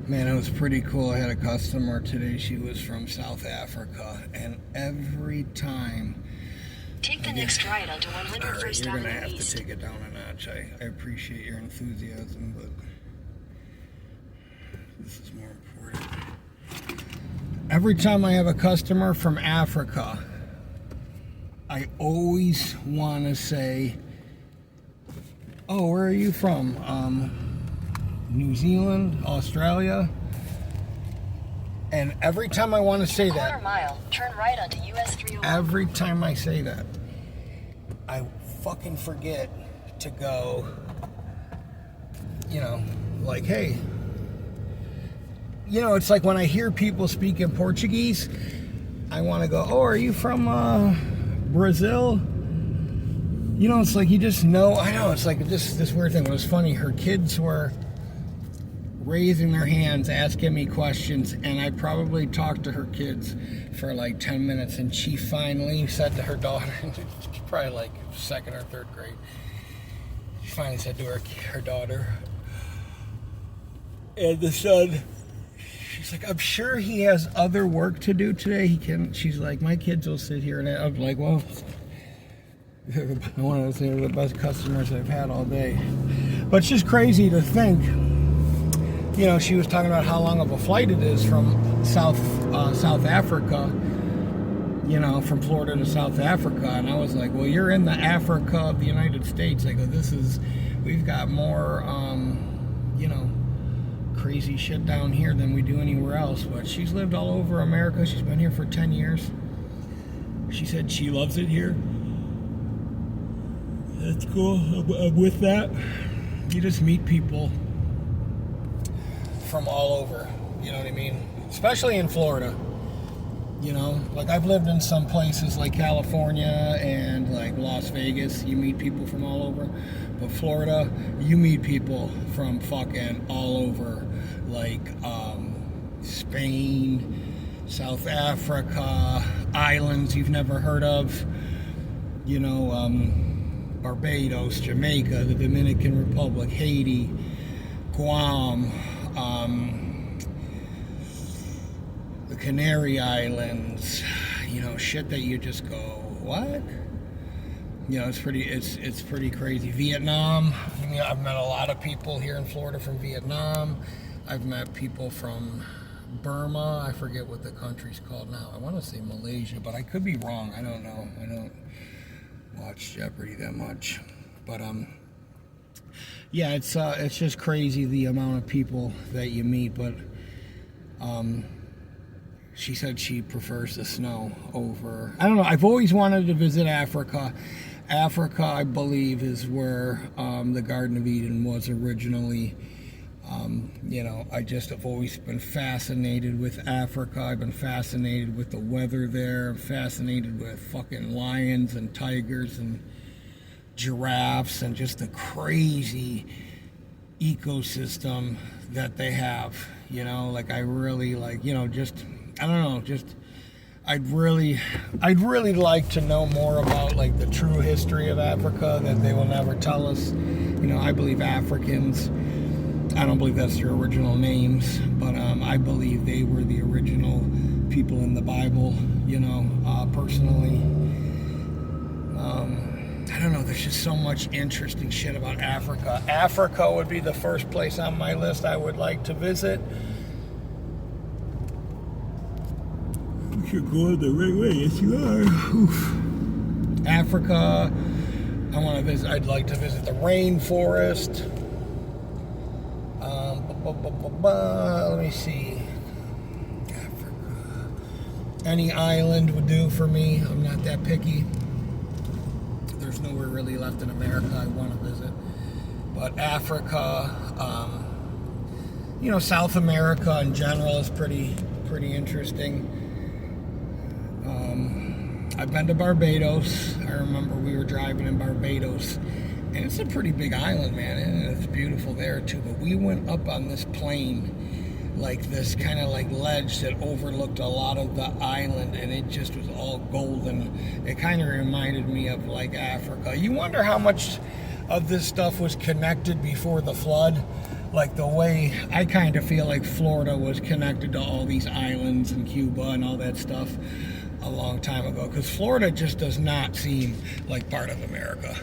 Man, it was pretty cool. I had a customer today. She was from South Africa, and every time... Take the next right onto 101st All right, you're going to Avenue have East. to take it down a notch. I appreciate your enthusiasm, but this is more important. Every time I have a customer from Africa, I always want to say, oh, where are you from? New Zealand, Australia. And every time I want to say Quarter that, mile, turn right onto US 301. every time I say that, I fucking forget to go, like, hey. It's like when I hear people speak in Portuguese, I want to go, oh, are you from Brazil? It's like you just know. I know, it's like this weird thing. It was funny. Her kids were raising their hands, asking me questions, and I probably talked to her kids for like 10 minutes, and she finally said to her daughter, she's probably like second or third grade, she finally said to her daughter, and the son, she's like, I'm sure he has other work to do today. She's like, my kids will sit here, and I'm like, well, one of the best customers I've had all day. But it's just crazy to think, she was talking about how long of a flight it is from South Africa, from Florida to South Africa. And I was like, well, you're in the Africa of the United States. I go, we've got more, crazy shit down here than we do anywhere else. But she's lived all over America. She's been here for 10 years. She said she loves it here. That's cool. With that, you just meet people from all over, you know what I mean? Especially in Florida, like I've lived in some places like California and like Las Vegas. You meet people from all over, but Florida, you meet people from fucking all over, like Spain, South Africa, islands you've never heard of, Barbados, Jamaica, the Dominican Republic, Haiti, Guam, the Canary Islands, shit that you just go, what? It's pretty crazy. Vietnam, I've met a lot of people here in Florida from Vietnam. I've met people from Burma. I forget what the country's called now. I want to say Malaysia, but I could be wrong. I don't know. I don't watch Jeopardy that much. But yeah, it's just crazy the amount of people that you meet. But she said she prefers the snow over. I don't know. I've always wanted to visit Africa. Africa, I believe, is where the Garden of Eden was originally. I just have always been fascinated with Africa. I've been fascinated with the weather there. I'm fascinated with fucking lions and tigers and giraffes and just the crazy ecosystem that they have. Like I really like, just, I don't know, just I'd really like to know more about like the true history of Africa that they will never tell us. I believe Africans, I don't believe that's their original names, but I believe they were the original people in the Bible, personally. I don't know, there's just so much interesting shit about Africa. Africa would be the first place on my list I would like to visit. We should go the right way, yes you are. Oof. Africa, I'd like to visit the rainforest. Let me see. Africa. Any island would do for me. I'm not that picky. There's nowhere really left in America I want to visit. But Africa, South America in general is pretty interesting. I've been to Barbados. I remember we were driving in Barbados, and it's a pretty big island, man, and it's beautiful there too. But we went up on this plain, like this kind of like ledge that overlooked a lot of the island, and it just was all golden. It kind of reminded me of like Africa. You wonder how much of this stuff was connected before the flood. like the way I kind of feel like Florida was connected to all these islands and Cuba and all that stuff a long time ago, because Florida just does not seem like part of America.